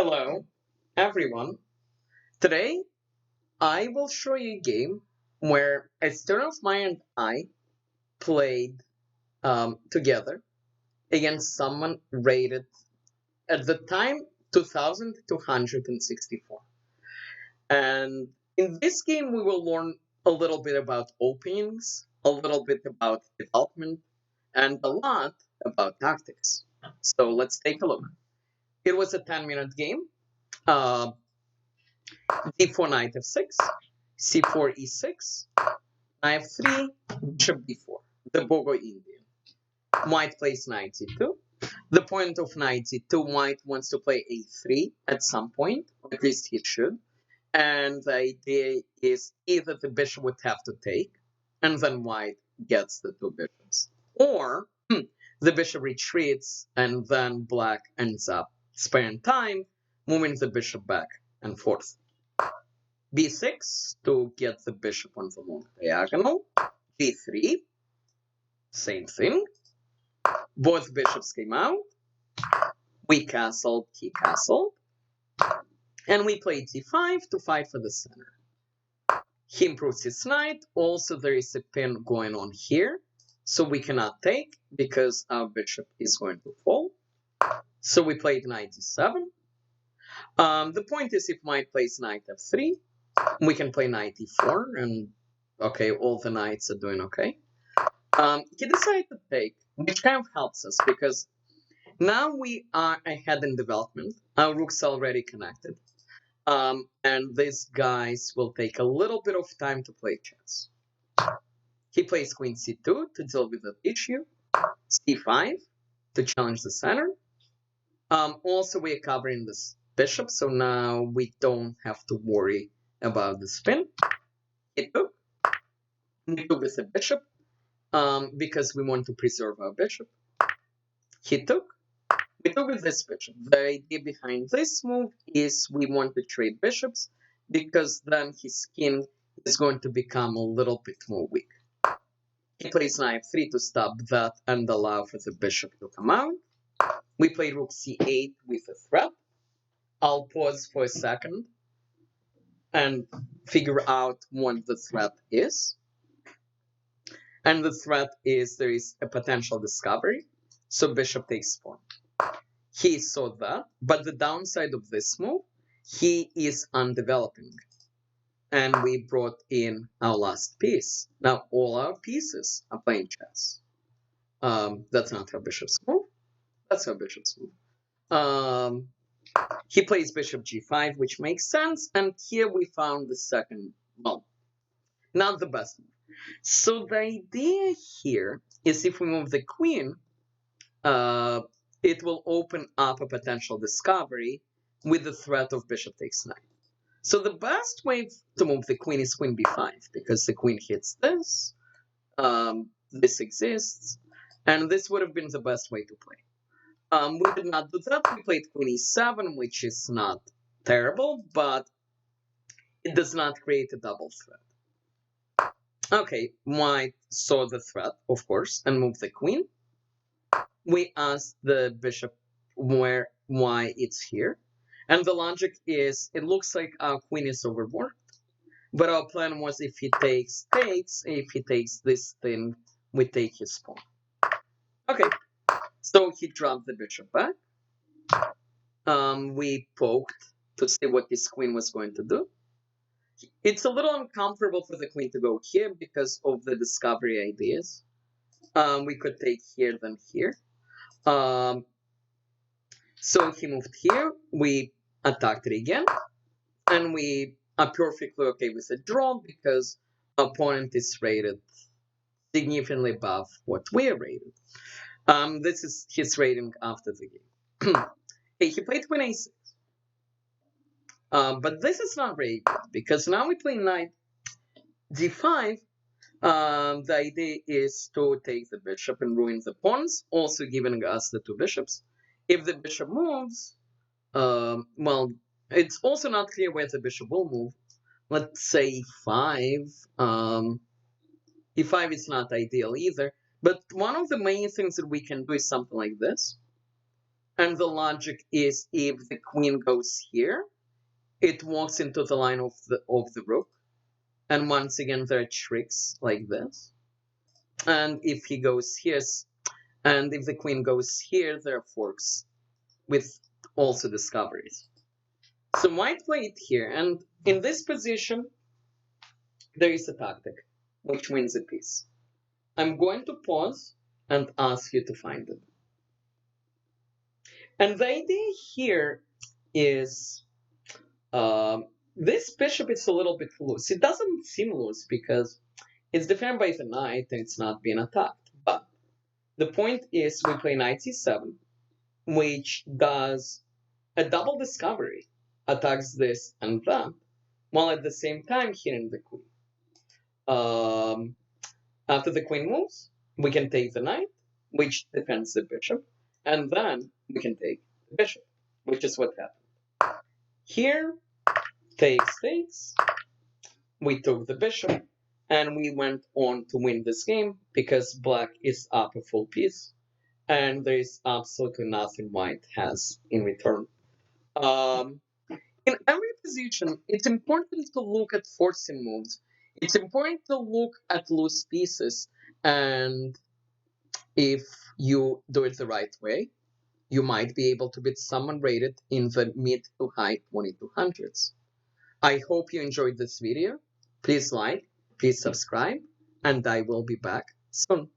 Hello, everyone. Today, I will show you a game where a student of mine and I played together against someone rated at the time 2264. And in this game, we will learn a little bit about openings, a little bit about development, and a lot about tactics. So let's take a look. It was a 10-minute game. Uh, d4 knight f6, c4 e6, knight f3, bishop d4, the Bogo Indian. White plays knight c2. The point of knight c2, white wants to play a3 at some point, or at least he should. And the idea is either the bishop would have to take, and then white gets the two bishops. Or the bishop retreats, and then black ends up sparing time, moving the bishop back and forth. b6 to get the bishop on the long diagonal. g3, same thing. Both bishops came out. We castled, he castled. And we played d5 to fight for the center. He improves his knight. Also, there is a pin going on here. So we cannot take because our bishop is going to fall. So we played knight d7. The point is if white plays knight f3, we can play knight e4. And okay, all the knights are doing okay. He decided to take, which kind of helps us because now we are ahead in development. Our rook's already connected. And these guys will take a little bit of time to play chess. He plays queen c2 to deal with the issue, c5 to challenge the center. Also, we are covering this bishop, so now we don't have to worry about the spin. He took. We took with the bishop because we want to preserve our bishop. He took. We took with this bishop. The idea behind this move is we want to trade bishops because then his king is going to become a little bit more weak. He plays knight f3 to stop that and allow for the bishop to come out. We play rook c8 with a threat. I'll pause for a second and figure out what the threat is. And the threat is there is a potential discovery, so bishop takes pawn. He saw that, but the downside of this move, he is undeveloping. And we brought in our last piece. Now all our pieces are playing chess. That's not how bishops move. That's how bishops move. He plays bishop g5, which makes sense. And here we found the second, well, not the best move. So the idea here is if we move the queen, it will open up a potential discovery with the threat of bishop takes knight. So the best way to move the queen is queen b5, because the queen hits this, this exists, and this would have been the best way to play. We did not do that. We played queen e7, which is not terrible, but it does not create a double threat. Okay, white saw the threat, of course, and moved the queen. We asked the bishop why it's here. And the logic is, it looks like our queen is overworked. But our plan was if he takes, if he takes this thing, we take his pawn. Okay, so he dropped the bishop back. We poked to see what his queen was going to do. It's a little uncomfortable for the queen to go here because of the discovery ideas. We could take here, then here. So he moved here, we attacked it again, and we are perfectly okay with a draw because opponent is rated significantly above what we are rated. This is his rating after the game. Okay, he played queen a6. But this is not very good because now we play knight d5. The idea is to take the bishop and ruin the pawns, also giving us the two bishops. If the bishop moves, well, it's also not clear where the bishop will move. Let's say e5. E5 is not ideal either. But one of the main things that we can do is something like this. And the logic is if the queen goes here, it walks into the line of the rook. And once again, there are tricks like this. And if he goes here, and if the queen goes here, there are forks with also discoveries. So white played here, and in this position, there is a tactic which wins a piece. I'm going to pause and ask you to find it. And the idea here is this bishop is a little bit loose. It doesn't seem loose because it's defended by the knight and it's not being attacked. But the point is we play knight c7, which does a double discovery, attacks this and that, while at the same time hitting the queen. After the queen moves, we can take the knight, which defends the bishop, and then we can take the bishop, which is what happened. Here, takes, we took the bishop, and we went on to win this game because black is up a full piece, and there is absolutely nothing white has in return. In every position, it's important to look at forcing moves. It's important to look at loose pieces, and if you do it the right way, you might be able to beat someone rated in the mid to high 2200s. I hope you enjoyed this video. Please like, please subscribe, and I will be back soon.